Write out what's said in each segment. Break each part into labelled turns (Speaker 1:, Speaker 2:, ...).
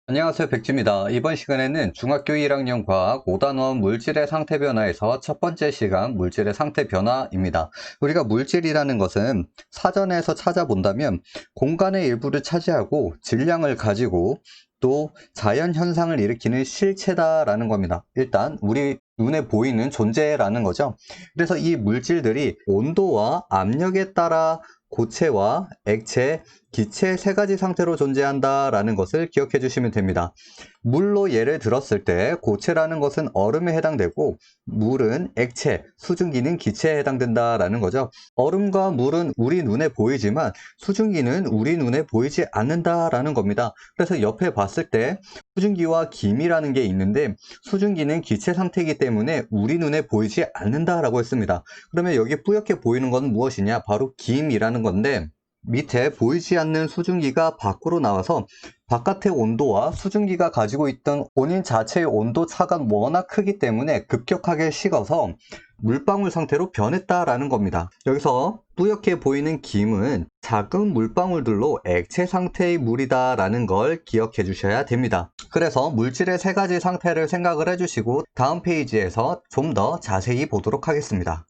Speaker 1: 안녕하세요, 백지입니다. 이번 시간에는 중학교 1학년 과학 5단원 물질의 상태 변화에서 첫 번째 시간 물질의 상태 변화입니다. 우리가 물질이라는 것은 사전에서 찾아본다면 공간의 일부를 차지하고 질량을 가지고 또 자연 현상을 일으키는 실체다라는 겁니다. 일단 우리 눈에 보이는 존재라는 거죠. 그래서 이 물질들이 온도와 압력에 따라 고체와 액체, 기체 세 가지 상태로 존재한다라는 것을 기억해 주시면 됩니다. 물로 예를 들었을 때 고체라는 것은 얼음에 해당되고 물은 액체, 수증기는 기체에 해당된다라는 거죠. 얼음과 물은 우리 눈에 보이지만 수증기는 우리 눈에 보이지 않는다라는 겁니다. 그래서 옆에 봤을 때 수증기와 김이라는 게 있는데 수증기는 기체 상태이기 때문에 우리 눈에 보이지 않는다라고 했습니다. 그러면 여기 뿌옇게 보이는 건 무엇이냐? 바로 김이라는 건데 밑에 보이지 않는 수증기가 밖으로 나와서 바깥의 온도와 수증기가 가지고 있던 본인 자체의 온도 차가 워낙 크기 때문에 급격하게 식어서 물방울 상태로 변했다라는 겁니다. 여기서 뿌옇게 보이는 김은 작은 물방울들로 액체 상태의 물이다라는 걸 기억해 주셔야 됩니다. 그래서 물질의 세 가지 상태를 생각을 해주시고 다음 페이지에서 좀 더 자세히 보도록 하겠습니다.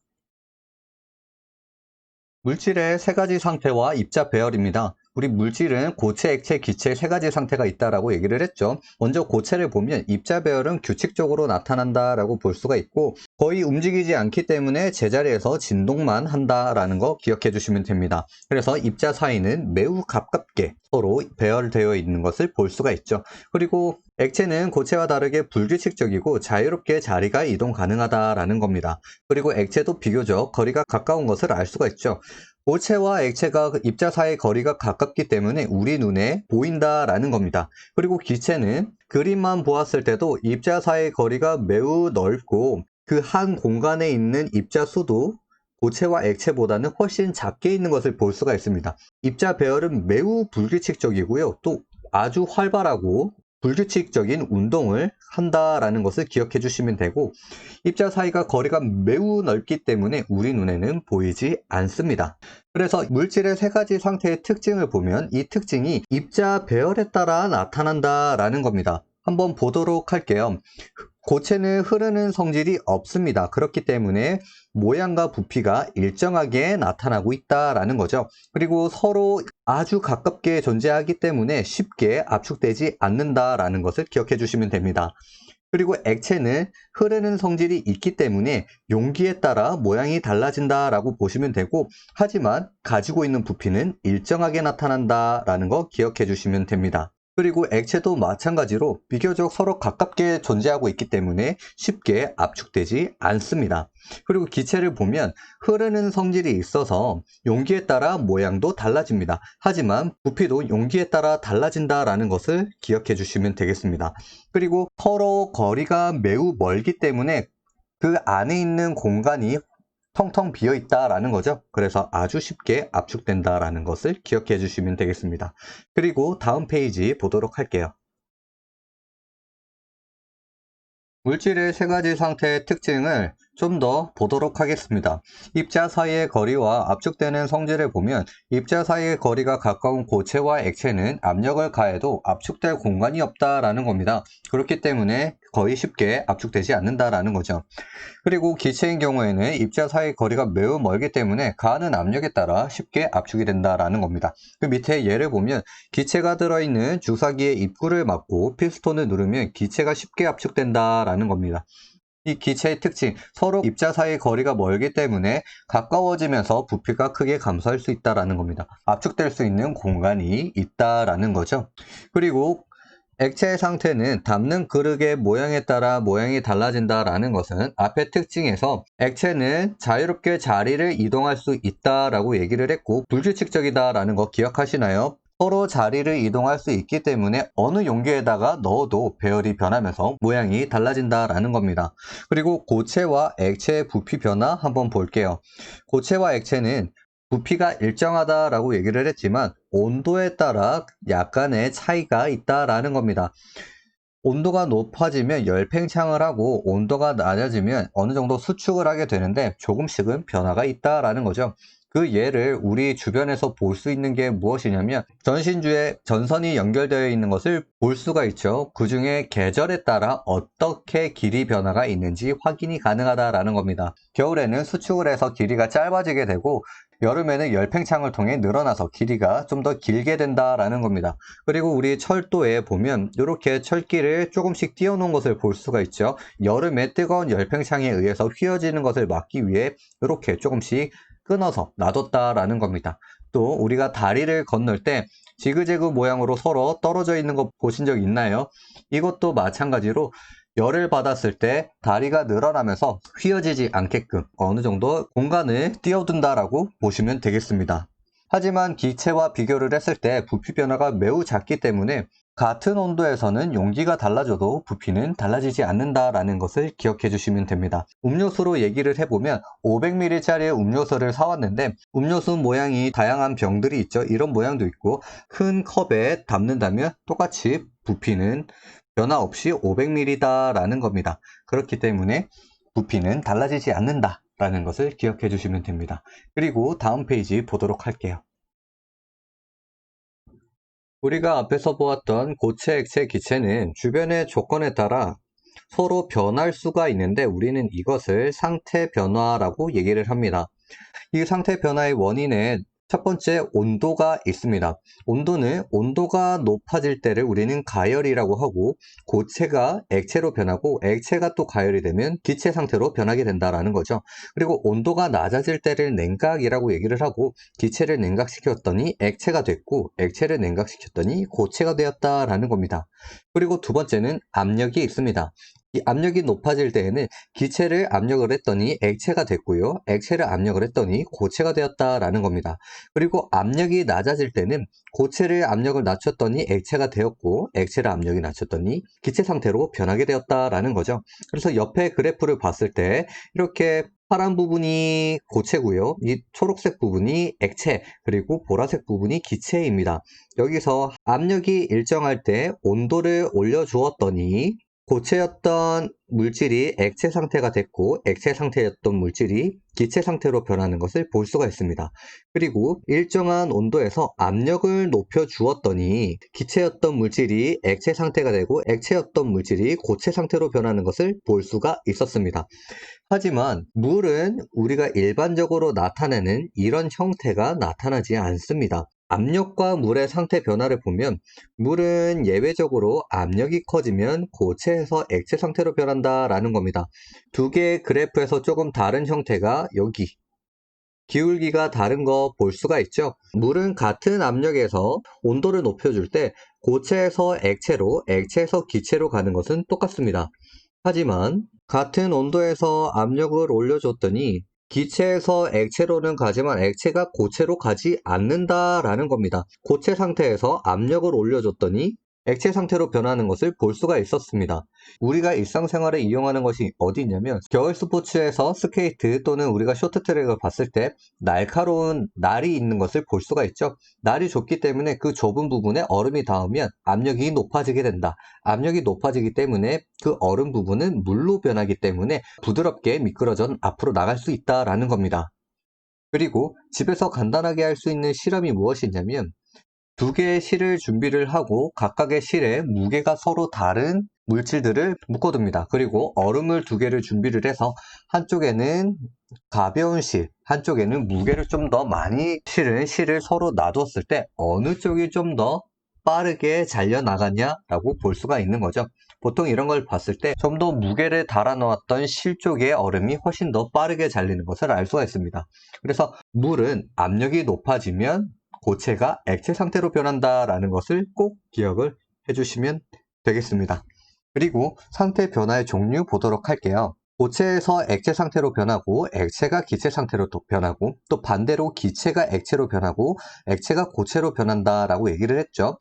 Speaker 1: 물질의 세 가지 상태와 입자 배열입니다. 우리 물질은 고체, 액체, 기체 세 가지 상태가 있다라고 얘기를 했죠. 먼저 고체를 보면 입자 배열은 규칙적으로 나타난다라고 볼 수가 있고 거의 움직이지 않기 때문에 제자리에서 진동만 한다라는 거 기억해 주시면 됩니다. 그래서 입자 사이는 매우 가깝게 서로 배열되어 있는 것을 볼 수가 있죠. 그리고 액체는 고체와 다르게 불규칙적이고 자유롭게 자리가 이동 가능하다라는 겁니다. 그리고 액체도 비교적 거리가 가까운 것을 알 수가 있죠. 고체와 액체가 입자 사이의 거리가 가깝기 때문에 우리 눈에 보인다라는 겁니다. 그리고 기체는 그림만 보았을 때도 입자 사이의 거리가 매우 넓고 그 한 공간에 있는 입자 수도 고체와 액체보다는 훨씬 작게 있는 것을 볼 수가 있습니다. 입자 배열은 매우 불규칙적이고요. 또 아주 활발하고 불규칙적인 운동을 한다라는 것을 기억해 주시면 되고 입자 사이가 거리가 매우 넓기 때문에 우리 눈에는 보이지 않습니다. 그래서 물질의 세 가지 상태의 특징을 보면 이 특징이 입자 배열에 따라 나타난다라는 겁니다. 한번 보도록 할게요. 고체는 흐르는 성질이 없습니다. 그렇기 때문에 모양과 부피가 일정하게 나타나고 있다라는 거죠. 그리고 서로 아주 가깝게 존재하기 때문에 쉽게 압축되지 않는다라는 것을 기억해 주시면 됩니다. 그리고 액체는 흐르는 성질이 있기 때문에 용기에 따라 모양이 달라진다라고 보시면 되고 하지만 가지고 있는 부피는 일정하게 나타난다라는 거 기억해 주시면 됩니다. 그리고 액체도 마찬가지로 비교적 서로 가깝게 존재하고 있기 때문에 쉽게 압축되지 않습니다. 그리고 기체를 보면 흐르는 성질이 있어서 용기에 따라 모양도 달라집니다. 하지만 부피도 용기에 따라 달라진다라는 것을 기억해 주시면 되겠습니다. 그리고 서로 거리가 매우 멀기 때문에 그 안에 있는 공간이 텅텅 비어 있다라는 거죠. 그래서 아주 쉽게 압축된다라는 것을 기억해 주시면 되겠습니다. 그리고 다음 페이지 보도록 할게요. 물질의 세 가지 상태의 특징을 좀 더 보도록 하겠습니다. 입자 사이의 거리와 압축되는 성질을 보면 입자 사이의 거리가 가까운 고체와 액체는 압력을 가해도 압축될 공간이 없다라는 겁니다. 그렇기 때문에 거의 쉽게 압축되지 않는다라는 거죠. 그리고 기체인 경우에는 입자 사이 거리가 매우 멀기 때문에 가하는 압력에 따라 쉽게 압축이 된다라는 겁니다. 그 밑에 예를 보면 기체가 들어있는 주사기의 입구를 막고 피스톤을 누르면 기체가 쉽게 압축된다라는 겁니다. 이 기체의 특징, 서로 입자 사이 거리가 멀기 때문에 가까워지면서 부피가 크게 감소할 수 있다라는 겁니다. 압축될 수 있는 공간이 있다라는 거죠. 그리고 액체의 상태는 담는 그릇의 모양에 따라 모양이 달라진다라는 것은 앞의 특징에서 액체는 자유롭게 자리를 이동할 수 있다라고 얘기를 했고 불규칙적이다라는 거 기억하시나요? 서로 자리를 이동할 수 있기 때문에 어느 용기에다가 넣어도 배열이 변하면서 모양이 달라진다라는 겁니다. 그리고 고체와 액체의 부피 변화 한번 볼게요. 고체와 액체는 부피가 일정하다라고 얘기를 했지만 온도에 따라 약간의 차이가 있다라는 겁니다. 온도가 높아지면 열팽창을 하고 온도가 낮아지면 어느 정도 수축을 하게 되는데 조금씩은 변화가 있다라는 거죠. 그 예를 우리 주변에서 볼 수 있는 게 무엇이냐면 전신주에 전선이 연결되어 있는 것을 볼 수가 있죠. 그 중에 계절에 따라 어떻게 길이 변화가 있는지 확인이 가능하다라는 겁니다. 겨울에는 수축을 해서 길이가 짧아지게 되고 여름에는 열팽창을 통해 늘어나서 길이가 좀 더 길게 된다라는 겁니다. 그리고 우리 철도에 보면 이렇게 철길을 조금씩 띄워놓은 것을 볼 수가 있죠. 여름에 뜨거운 열팽창에 의해서 휘어지는 것을 막기 위해 이렇게 조금씩 끊어서 놔뒀다라는 겁니다. 또 우리가 다리를 건널 때 지그재그 모양으로 서로 떨어져 있는 거 보신 적 있나요? 이것도 마찬가지로 열을 받았을 때 다리가 늘어나면서 휘어지지 않게끔 어느 정도 공간을 띄워둔다라고 보시면 되겠습니다. 하지만 기체와 비교를 했을 때 부피 변화가 매우 작기 때문에 같은 온도에서는 용기가 달라져도 부피는 달라지지 않는다라는 것을 기억해 주시면 됩니다. 음료수로 얘기를 해보면 500ml짜리 음료수를 사왔는데 음료수 모양이 다양한 병들이 있죠. 이런 모양도 있고 큰 컵에 담는다면 똑같이 부피는 변화 없이 500ml다라는 겁니다. 그렇기 때문에 부피는 달라지지 않는다라는 것을 기억해 주시면 됩니다. 그리고 다음 페이지 보도록 할게요. 우리가 앞에서 보았던 고체, 액체, 기체는 주변의 조건에 따라 서로 변할 수가 있는데 우리는 이것을 상태 변화라고 얘기를 합니다. 이 상태 변화의 원인에 첫 번째 온도가 있습니다. 온도가 높아질 때를 우리는 가열이라고 하고 고체가 액체로 변하고 액체가 또 가열이 되면 기체 상태로 변하게 된다라는 거죠. 그리고 온도가 낮아질 때를 냉각이라고 얘기를 하고 기체를 냉각시켰더니 액체가 됐고 액체를 냉각시켰더니 고체가 되었다라는 겁니다. 그리고 두 번째는 압력이 있습니다. 이 압력이 높아질 때에는 기체를 압력을 했더니 액체가 됐고요. 액체를 압력을 했더니 고체가 되었다라는 겁니다. 그리고 압력이 낮아질 때는 고체를 압력을 낮췄더니 액체가 되었고 액체를 압력이 낮췄더니 기체 상태로 변하게 되었다라는 거죠. 그래서 옆에 그래프를 봤을 때 이렇게 파란 부분이 고체고요. 이 초록색 부분이 액체, 그리고 보라색 부분이 기체입니다. 여기서 압력이 일정할 때 온도를 올려주었더니 고체였던 물질이 액체 상태가 됐고 액체 상태였던 물질이 기체 상태로 변하는 것을 볼 수가 있습니다. 그리고 일정한 온도에서 압력을 높여 주었더니 기체였던 물질이 액체 상태가 되고 액체였던 물질이 고체 상태로 변하는 것을 볼 수가 있었습니다. 하지만 물은 우리가 일반적으로 나타내는 이런 형태가 나타나지 않습니다. 압력과 물의 상태 변화를 보면 물은 예외적으로 압력이 커지면 고체에서 액체 상태로 변한다라는 겁니다. 두 개의 그래프에서 조금 다른 형태가 여기 기울기가 다른 거 볼 수가 있죠. 물은 같은 압력에서 온도를 높여줄 때 고체에서 액체로, 액체에서 기체로 가는 것은 똑같습니다. 하지만 같은 온도에서 압력을 올려줬더니 기체에서 액체로는 가지만 액체가 고체로 가지 않는다라는 겁니다. 고체 상태에서 압력을 올려줬더니 액체 상태로 변하는 것을 볼 수가 있었습니다. 우리가 일상생활에 이용하는 것이 어디 있냐면 겨울 스포츠에서 스케이트 또는 우리가 쇼트트랙을 봤을 때 날카로운 날이 있는 것을 볼 수가 있죠. 날이 좁기 때문에 그 좁은 부분에 얼음이 닿으면 압력이 높아지게 된다. 압력이 높아지기 때문에 그 얼음 부분은 물로 변하기 때문에 부드럽게 미끄러져 앞으로 나갈 수 있다라는 겁니다. 그리고 집에서 간단하게 할 수 있는 실험이 무엇이냐면 두 개의 실을 준비를 하고 각각의 실에 무게가 서로 다른 물질들을 묶어둡니다. 그리고 얼음을 두 개를 준비를 해서 한쪽에는 가벼운 실, 한쪽에는 무게를 좀 더 많이 실은 실을 서로 놔뒀을 때 어느 쪽이 좀 더 빠르게 잘려나가냐라고 볼 수가 있는 거죠. 보통 이런 걸 봤을 때 좀 더 무게를 달아놓았던 실 쪽의 얼음이 훨씬 더 빠르게 잘리는 것을 알 수가 있습니다. 그래서 물은 압력이 높아지면 고체가 액체 상태로 변한다라는 것을 꼭 기억을 해주시면 되겠습니다. 그리고 상태 변화의 종류 보도록 할게요. 고체에서 액체 상태로 변하고 액체가 기체 상태로 변하고 또 반대로 기체가 액체로 변하고 액체가 고체로 변한다라고 얘기를 했죠.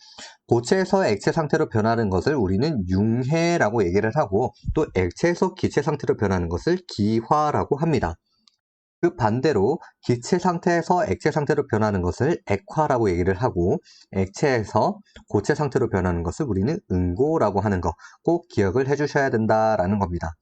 Speaker 1: 고체에서 액체 상태로 변하는 것을 우리는 융해라고 얘기를 하고 또 액체에서 기체 상태로 변하는 것을 기화라고 합니다. 그 반대로 기체 상태에서 액체 상태로 변하는 것을 액화라고 얘기를 하고 액체에서 고체 상태로 변하는 것을 우리는 응고라고 하는 거 꼭 기억을 해주셔야 된다라는 겁니다.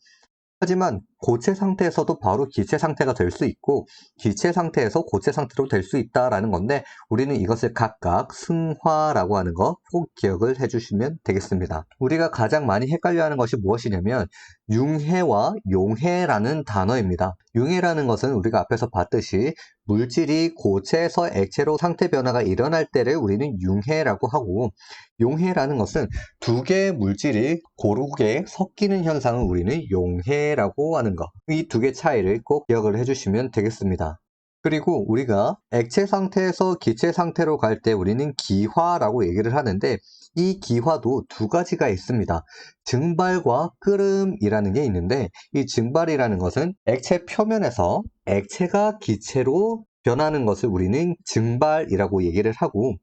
Speaker 1: 하지만 고체 상태에서도 바로 기체 상태가 될 수 있고 기체 상태에서 고체 상태로 될 수 있다라는 건데 우리는 이것을 각각 승화라고 하는 거 꼭 기억을 해주시면 되겠습니다. 우리가 가장 많이 헷갈려하는 것이 무엇이냐면 융해와 용해라는 단어입니다. 융해라는 것은 우리가 앞에서 봤듯이 물질이 고체에서 액체로 상태 변화가 일어날 때를 우리는 융해라고 하고 용해라는 것은 두 개의 물질이 고르게 섞이는 현상을 우리는 용해라고 하는 것. 이 두 개 차이를 꼭 기억을 해주시면 되겠습니다. 그리고 우리가 액체 상태에서 기체 상태로 갈 때 우리는 기화라고 얘기를 하는데 이 기화도 두 가지가 있습니다. 증발과 끓음이라는 게 있는데 이 증발이라는 것은 액체 표면에서 액체가 기체로 변하는 것을 우리는 증발이라고 얘기를 하고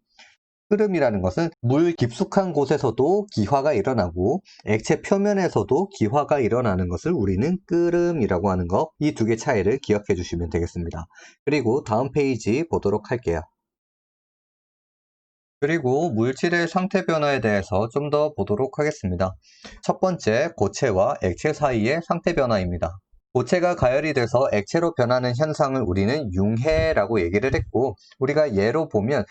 Speaker 1: 끓음이라는 것은 물 깊숙한 곳에서도 기화가 일어나고 액체 표면에서도 기화가 일어나는 것을 우리는 끓음이라고 하는 것, 이 두 개 차이를 기억해 주시면 되겠습니다. 그리고 다음 페이지 보도록 할게요. 그리고 물질의 상태 변화에 대해서 좀 더 보도록 하겠습니다. 첫 번째, 고체와 액체 사이의 상태 변화입니다. 고체가 가열이 돼서 액체로 변하는 현상을 우리는 융해라고 얘기를 했고 우리가 예로 보면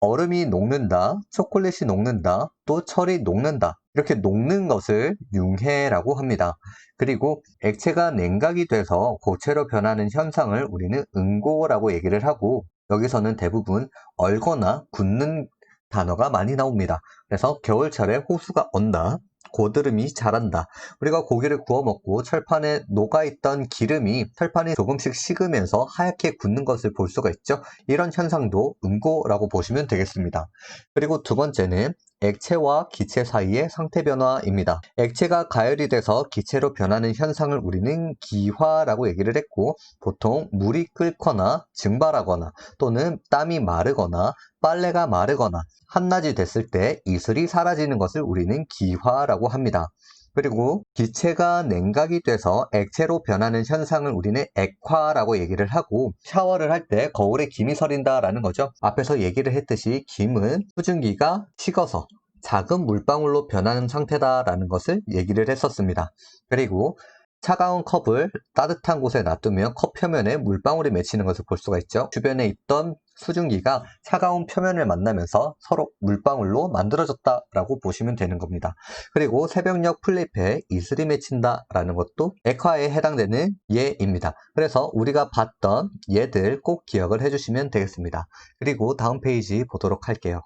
Speaker 1: 얼음이 녹는다, 초콜릿이 녹는다, 또 철이 녹는다. 이렇게 녹는 것을 융해라고 합니다. 그리고 액체가 냉각이 돼서 고체로 변하는 현상을 우리는 응고라고 얘기를 하고 여기서는 대부분 얼거나 굳는 단어가 많이 나옵니다. 그래서 겨울철에 호수가 언다, 고드름이 자란다. 우리가 고기를 구워 먹고 철판에 녹아있던 기름이 철판이 조금씩 식으면서 하얗게 굳는 것을 볼 수가 있죠. 이런 현상도 응고라고 보시면 되겠습니다. 그리고 두 번째는 액체와 기체 사이의 상태 변화입니다. 액체가 가열이 돼서 기체로 변하는 현상을 우리는 기화라고 얘기를 했고 보통 물이 끓거나 증발하거나 또는 땀이 마르거나 빨래가 마르거나 한낮이 됐을 때 이슬이 사라지는 것을 우리는 기화라고 합니다. 그리고 기체가 냉각이 돼서 액체로 변하는 현상을 우리는 액화라고 얘기를 하고 샤워를 할 때 거울에 김이 서린다라는 거죠. 앞에서 얘기를 했듯이 김은 수증기가 식어서 작은 물방울로 변하는 상태다라는 것을 얘기를 했었습니다. 그리고 차가운 컵을 따뜻한 곳에 놔두면 컵 표면에 물방울이 맺히는 것을 볼 수가 있죠. 주변에 있던 수증기가 차가운 표면을 만나면서 서로 물방울로 만들어졌다라고 보시면 되는 겁니다. 그리고 새벽녘 플립에 이슬이 맺힌다라는 것도 액화에 해당되는 예입니다. 그래서 우리가 봤던 예들 꼭 기억을 해주시면 되겠습니다. 그리고 다음 페이지 보도록 할게요.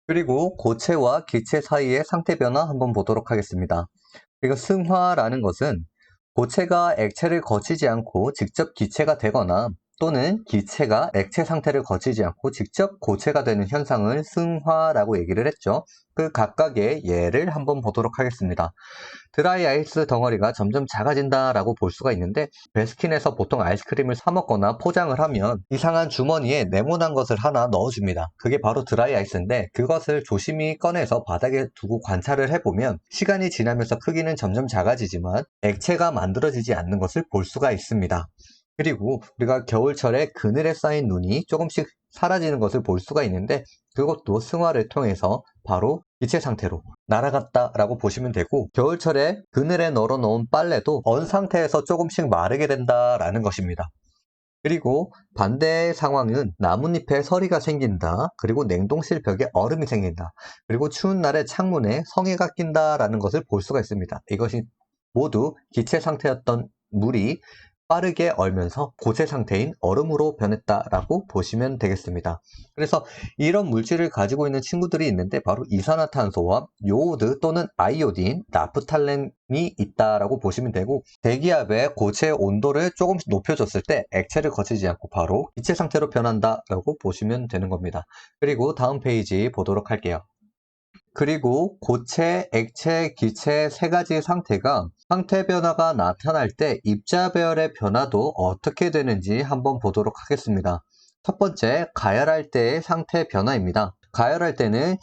Speaker 1: 그리고 고체와 기체 사이의 상태 변화 한번 보도록 하겠습니다. 그리고 승화라는 것은 고체가 액체를 거치지 않고 직접 기체가 되거나 또는 기체가 액체 상태를 거치지 않고 직접 고체가 되는 현상을 승화라고 얘기를 했죠. 그 각각의 예를 한번 보도록 하겠습니다. 드라이 아이스 덩어리가 점점 작아진다라고 볼 수가 있는데 베스킨에서 보통 아이스크림을 사 먹거나 포장을 하면 이상한 주머니에 네모난 것을 하나 넣어줍니다. 그게 바로 드라이 아이스인데 그것을 조심히 꺼내서 바닥에 두고 관찰을 해보면 시간이 지나면서 크기는 점점 작아지지만 액체가 만들어지지 않는 것을 볼 수가 있습니다. 그리고 우리가 겨울철에 그늘에 쌓인 눈이 조금씩 사라지는 것을 볼 수가 있는데 그것도 승화를 통해서 바로 기체 상태로 날아갔다라고 보시면 되고 겨울철에 그늘에 널어놓은 빨래도 언 상태에서 조금씩 마르게 된다라는 것입니다. 그리고 반대의 상황은 나뭇잎에 서리가 생긴다. 그리고 냉동실 벽에 얼음이 생긴다. 그리고 추운 날에 창문에 성에가 낀다라는 것을 볼 수가 있습니다. 이것이 모두 기체 상태였던 물이 빠르게 얼면서 고체 상태인 얼음으로 변했다라고 보시면 되겠습니다. 그래서 이런 물질을 가지고 있는 친구들이 있는데 바로 이산화탄소와 요오드 또는 아이오딘, 나프탈렌이 있다라고 보시면 되고 대기압의 고체 온도를 조금씩 높여줬을 때 액체를 거치지 않고 바로 기체 상태로 변한다라고 보시면 되는 겁니다. 그리고 다음 페이지 보도록 할게요. 그리고 고체, 액체, 기체 세 가지 상태가 상태 변화가 나타날 때 입자 배열의 변화도 어떻게 되는지 한번 보도록 하겠습니다. 첫 번째, 가열할 때의 상태 변화입니다. 가열할 때는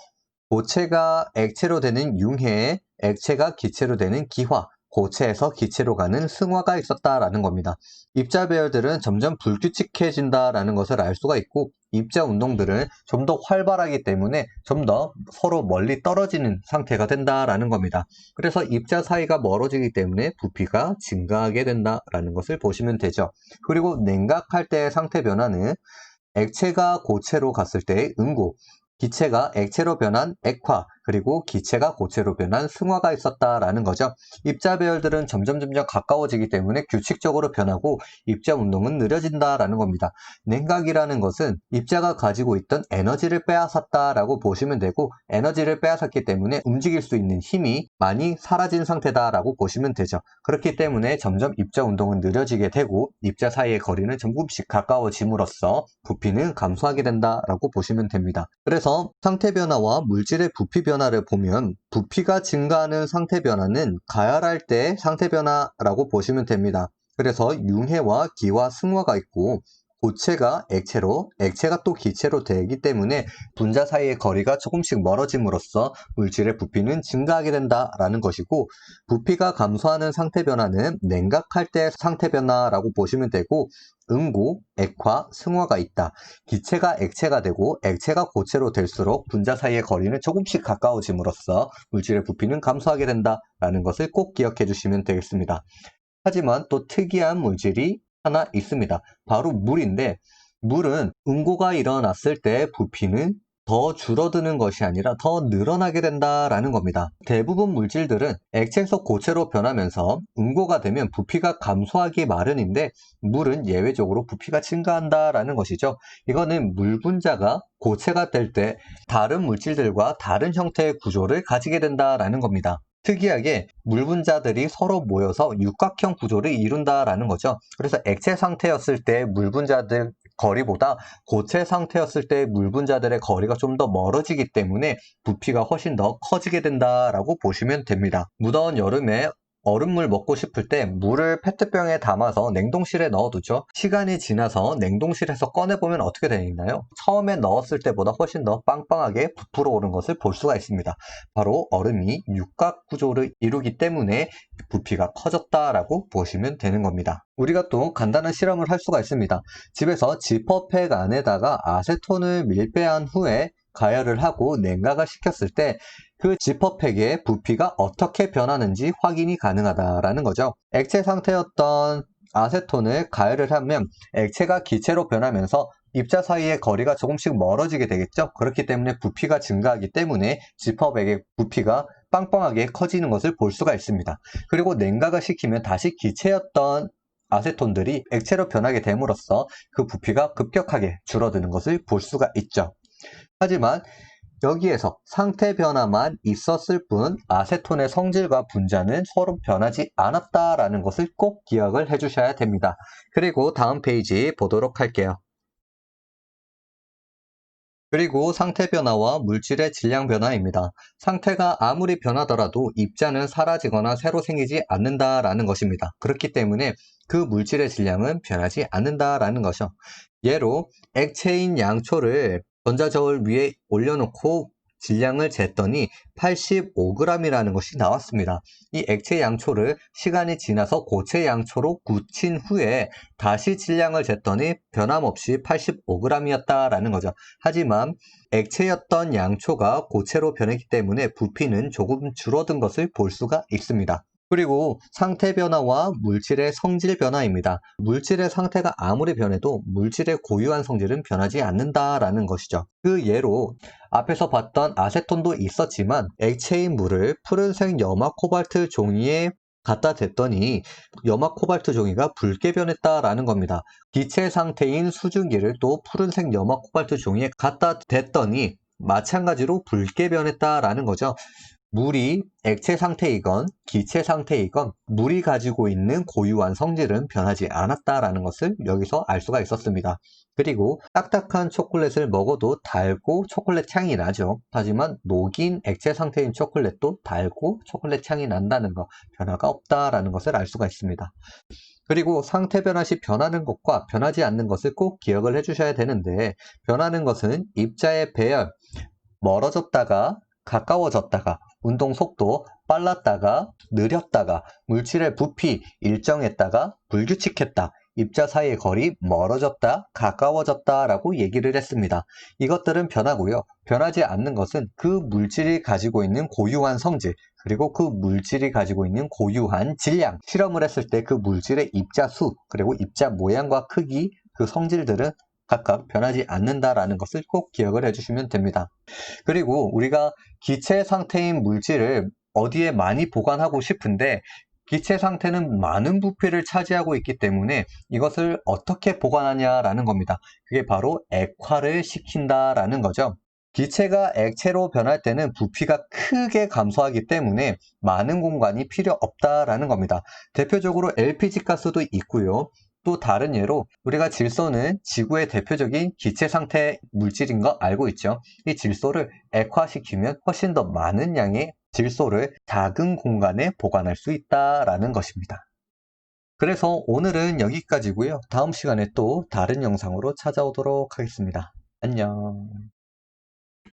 Speaker 1: 고체가 액체로 되는 융해, 액체가 기체로 되는 기화, 고체에서 기체로 가는 승화가 있었다라는 겁니다. 입자 배열들은 점점 불규칙해진다라는 것을 알 수가 있고, 입자 운동들은 좀 더 활발하기 때문에 좀 더 서로 멀리 떨어지는 상태가 된다라는 겁니다. 그래서 입자 사이가 멀어지기 때문에 부피가 증가하게 된다라는 것을 보시면 되죠. 그리고 냉각할 때의 상태 변화는 액체가 고체로 갔을 때의 응고, 기체가 액체로 변한 액화, 그리고 기체가 고체로 변한 승화가 있었다라는 거죠. 입자 배열들은 점점 가까워지기 때문에 규칙적으로 변하고 입자 운동은 느려진다라는 겁니다. 냉각이라는 것은 입자가 가지고 있던 에너지를 빼앗았다라고 보시면 되고, 에너지를 빼앗았기 때문에 움직일 수 있는 힘이 많이 사라진 상태다라고 보시면 되죠. 그렇기 때문에 점점 입자 운동은 느려지게 되고 입자 사이의 거리는 조금씩 가까워짐으로써 부피는 감소하게 된다라고 보시면 됩니다. 그래서 상태 변화와 물질의 부피 변화를 보면 부피가 증가하는 상태 변화는 가열할 때 상태 변화라고 보시면 됩니다. 그래서 융해와 기화, 승화가 있고, 고체가 액체로, 액체가 또 기체로 되기 때문에 분자 사이의 거리가 조금씩 멀어짐으로써 물질의 부피는 증가하게 된다라는 것이고, 부피가 감소하는 상태 변화는 냉각할 때 상태 변화라고 보시면 되고, 응고, 액화, 승화가 있다. 기체가 액체가 되고 액체가 고체로 될수록 분자 사이의 거리는 조금씩 가까워짐으로써 물질의 부피는 감소하게 된다라는 것을 꼭 기억해 주시면 되겠습니다. 하지만 또 특이한 물질이 하나 있습니다. 바로 물인데, 물은 응고가 일어났을 때 부피는 더 줄어드는 것이 아니라 더 늘어나게 된다라는 겁니다. 대부분 물질들은 액체에서 고체로 변하면서 응고가 되면 부피가 감소하기 마련인데, 물은 예외적으로 부피가 증가한다라는 것이죠. 이거는 물 분자가 고체가 될 때 다른 물질들과 다른 형태의 구조를 가지게 된다라는 겁니다. 특이하게 물 분자들이 서로 모여서 육각형 구조를 이룬다라는 거죠. 그래서 액체 상태였을 때 물 분자들 거리보다 고체 상태였을 때 물 분자들의 거리가 좀 더 멀어지기 때문에 부피가 훨씬 더 커지게 된다라고 보시면 됩니다. 무더운 여름에 얼음물 먹고 싶을 때 물을 페트병에 담아서 냉동실에 넣어두죠. 시간이 지나서 냉동실에서 꺼내보면 어떻게 되나요? 처음에 넣었을 때보다 훨씬 더 빵빵하게 부풀어 오른 것을 볼 수가 있습니다. 바로 얼음이 육각 구조를 이루기 때문에 부피가 커졌다라고 보시면 되는 겁니다. 우리가 또 간단한 실험을 할 수가 있습니다. 집에서 지퍼팩 안에다가 아세톤을 밀배한 후에 가열을 하고 냉각을 시켰을 때 그 지퍼팩의 부피가 어떻게 변하는지 확인이 가능하다라는 거죠. 액체 상태였던 아세톤을 가열을 하면 액체가 기체로 변하면서 입자 사이의 거리가 조금씩 멀어지게 되겠죠. 그렇기 때문에 부피가 증가하기 때문에 지퍼백의 부피가 빵빵하게 커지는 것을 볼 수가 있습니다. 그리고 냉각을 시키면 다시 기체였던 아세톤들이 액체로 변하게 됨으로써 그 부피가 급격하게 줄어드는 것을 볼 수가 있죠. 하지만 여기에서 상태 변화만 있었을 뿐 아세톤의 성질과 분자는 서로 변하지 않았다라는 것을 꼭 기억을 해주셔야 됩니다. 그리고 다음 페이지 보도록 할게요. 그리고 상태 변화와 물질의 질량 변화입니다. 상태가 아무리 변하더라도 입자는 사라지거나 새로 생기지 않는다라는 것입니다. 그렇기 때문에 그 물질의 질량은 변하지 않는다라는 것이죠. 예로 액체인 양초를 전자저울 위에 올려놓고 질량을 쟀더니 85g이라는 것이 나왔습니다. 이 액체 양초를 시간이 지나서 고체 양초로 굳힌 후에 다시 질량을 쟀더니 변함없이 85g이었다라는 거죠. 하지만 액체였던 양초가 고체로 변했기 때문에 부피는 조금 줄어든 것을 볼 수가 있습니다. 그리고 상태 변화와 물질의 성질 변화입니다. 물질의 상태가 아무리 변해도 물질의 고유한 성질은 변하지 않는다라는 것이죠. 그 예로 앞에서 봤던 아세톤도 있었지만 액체인 물을 푸른색 염화 코발트 종이에 갖다 댔더니 염화 코발트 종이가 붉게 변했다라는 겁니다. 기체 상태인 수증기를 또 푸른색 염화 코발트 종이에 갖다 댔더니 마찬가지로 붉게 변했다라는 거죠. 물이 액체 상태이건 기체 상태이건 물이 가지고 있는 고유한 성질은 변하지 않았다라는 것을 여기서 알 수가 있었습니다. 그리고 딱딱한 초콜릿을 먹어도 달고 초콜릿 향이 나죠. 하지만 녹인 액체 상태인 초콜릿도 달고 초콜릿 향이 난다는 것, 변화가 없다라는 것을 알 수가 있습니다. 그리고 상태 변화 시 변하는 것과 변하지 않는 것을 꼭 기억을 해주셔야 되는데, 변하는 것은 입자의 배열, 멀어졌다가 가까워졌다가 운동 속도 빨랐다가 느렸다가, 물질의 부피 일정했다가 불규칙했다, 입자 사이의 거리 멀어졌다, 가까워졌다 라고 얘기를 했습니다. 이것들은 변하고요. 변하지 않는 것은 그 물질이 가지고 있는 고유한 성질, 그리고 그 물질이 가지고 있는 고유한 질량, 실험을 했을 때 그 물질의 입자 수, 그리고 입자 모양과 크기, 그 성질들은 각각 변하지 않는다라는 것을 꼭 기억을 해주시면 됩니다. 그리고 우리가 기체 상태인 물질을 어디에 많이 보관하고 싶은데 기체 상태는 많은 부피를 차지하고 있기 때문에 이것을 어떻게 보관하냐라는 겁니다. 그게 바로 액화를 시킨다라는 거죠. 기체가 액체로 변할 때는 부피가 크게 감소하기 때문에 많은 공간이 필요 없다라는 겁니다. 대표적으로 LPG 가스도 있고요. 또 다른 예로 우리가 질소는 지구의 대표적인 기체 상태 물질인 거 알고 있죠. 이 질소를 액화시키면 훨씬 더 많은 양의 질소를 작은 공간에 보관할 수 있다라는 것입니다. 그래서 오늘은 여기까지고요. 다음 시간에 또 다른 영상으로 찾아오도록 하겠습니다. 안녕.